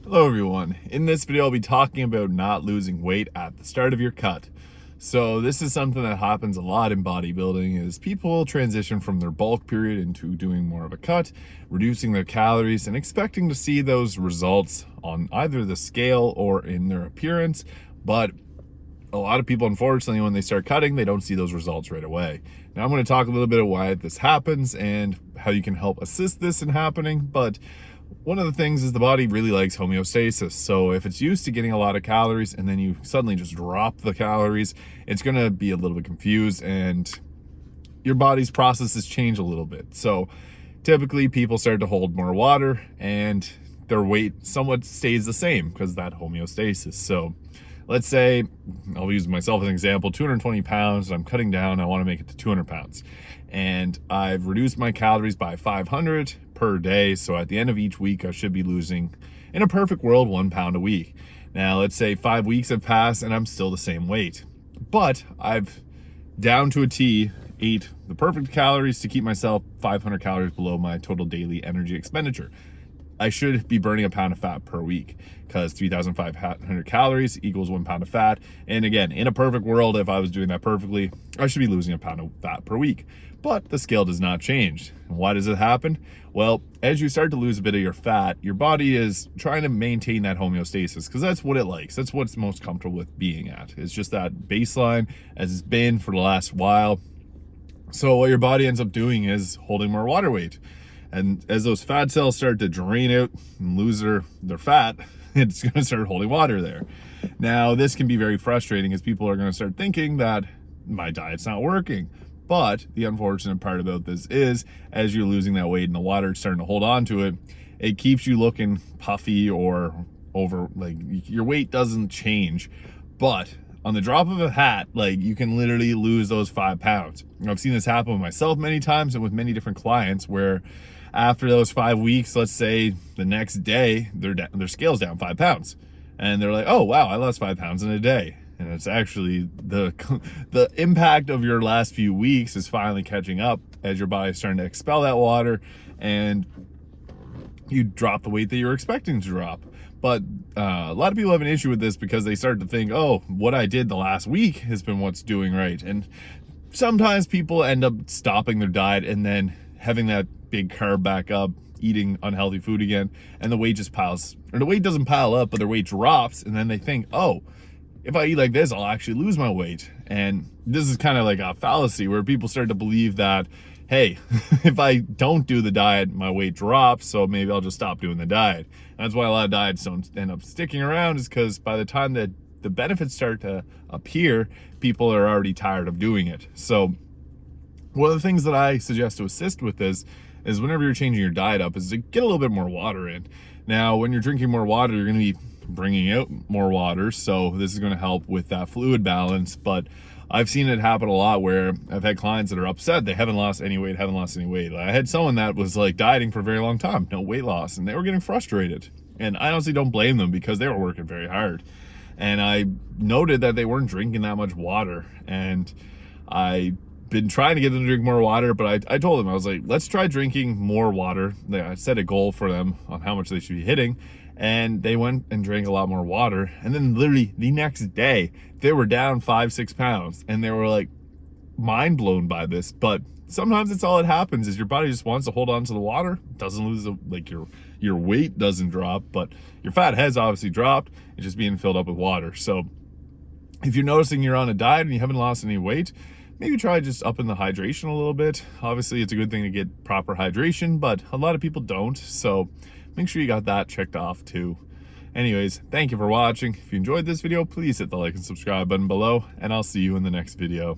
Hello everyone. In this video I'll be talking about not losing weight at the start of your cut. So this is something that happens a lot in bodybuilding is people transition from their bulk period into doing more of a cut, reducing their calories and expecting to see those results on either the scale or in their appearance, but a lot of people, unfortunately, when they start cutting, they don't see those results right away. Now I'm going to talk a little bit of why this happens and how you can help assist this in happening, but one of the things is the body really likes homeostasis. So if it's used to getting a lot of calories and then you suddenly just drop the calories, it's going to be a little bit confused and your body's processes change a little bit. So typically people start to hold more water and their weight somewhat stays the same because that homeostasis. So let's say, I'll use myself as an example, 220 pounds, I'm cutting down, I want to make it to 200 pounds. And I've reduced my calories by 500 per day. So at the end of each week, I should be losing, in a perfect world, 1 pound a week. Now, let's say 5 weeks have passed and I'm still the same weight. But I've, down to a T, ate the perfect calories to keep myself 500 calories below my total daily energy expenditure. I should be burning a pound of fat per week because 3,500 calories equals 1 pound of fat. And again, in a perfect world, if I was doing that perfectly, I should be losing a pound of fat per week. But the scale does not change. And why does it happen? Well, as you start to lose a bit of your fat, your body is trying to maintain that homeostasis because that's what it likes. That's what it's most comfortable with being at. It's just that baseline as it's been for the last while. So what your body ends up doing is holding more water weight. And as those fat cells start to drain out and lose their fat, it's going to start holding water there. Now, this can be very frustrating as people are going to start thinking that my diet's not working. But the unfortunate part about this is as you're losing that weight and the water is starting to hold on to it, it keeps you looking puffy or over, like your weight doesn't change. But on the drop of a hat, like you can literally lose those 5 pounds. I've seen this happen with myself many times and with many different clients where after those 5 weeks, let's say the next day, their scale's down 5 pounds. And they're like, oh, wow, I lost 5 pounds in a day. And it's actually the impact of your last few weeks is finally catching up as your body's starting to expel that water and you drop the weight that you're expecting to drop. But a lot of people have an issue with this because they start to think, oh, what I did the last week has been what's doing right. And sometimes people end up stopping their diet and then having that big carb back up, eating unhealthy food again, and the weight just piles, or the weight doesn't pile up, but their weight drops, and then they think, oh, if I eat like this, I'll actually lose my weight. And this is kind of like a fallacy where people start to believe that, hey, if I don't do the diet, my weight drops, so maybe I'll just stop doing the diet. And that's why a lot of diets don't end up sticking around, is because by the time that the benefits start to appear, people are already tired of doing it. So one of the things that I suggest to assist with this is whenever you're changing your diet up is to get a little bit more water in. Now, when you're drinking more water, you're going to be bringing out more water, so this is going to help with that fluid balance. But I've seen it happen a lot where I've had clients that are upset they haven't lost any weight. I had someone that was like dieting for a very long time, no weight loss, and they were getting frustrated. And I honestly don't blame them because they were working very hard. And I noted that they weren't drinking that much water, and I been trying to get them to drink more water, but I told them, I was like, let's try drinking more water. I set a goal for them on how much they should be hitting, and they went and drank a lot more water. And then literally the next day, they were down 5-6 pounds, and they were like mind blown by this. But sometimes it's all that happens is your body just wants to hold on to the water. It doesn't lose like your weight doesn't drop, but your fat has obviously dropped. It's just being filled up with water. So if you're noticing you're on a diet and you haven't lost any weight, maybe try just upping the hydration a little bit. Obviously, it's a good thing to get proper hydration, but a lot of people don't. So make sure you got that checked off too. Anyways, thank you for watching. If you enjoyed this video, please hit the like and subscribe button below, and I'll see you in the next video.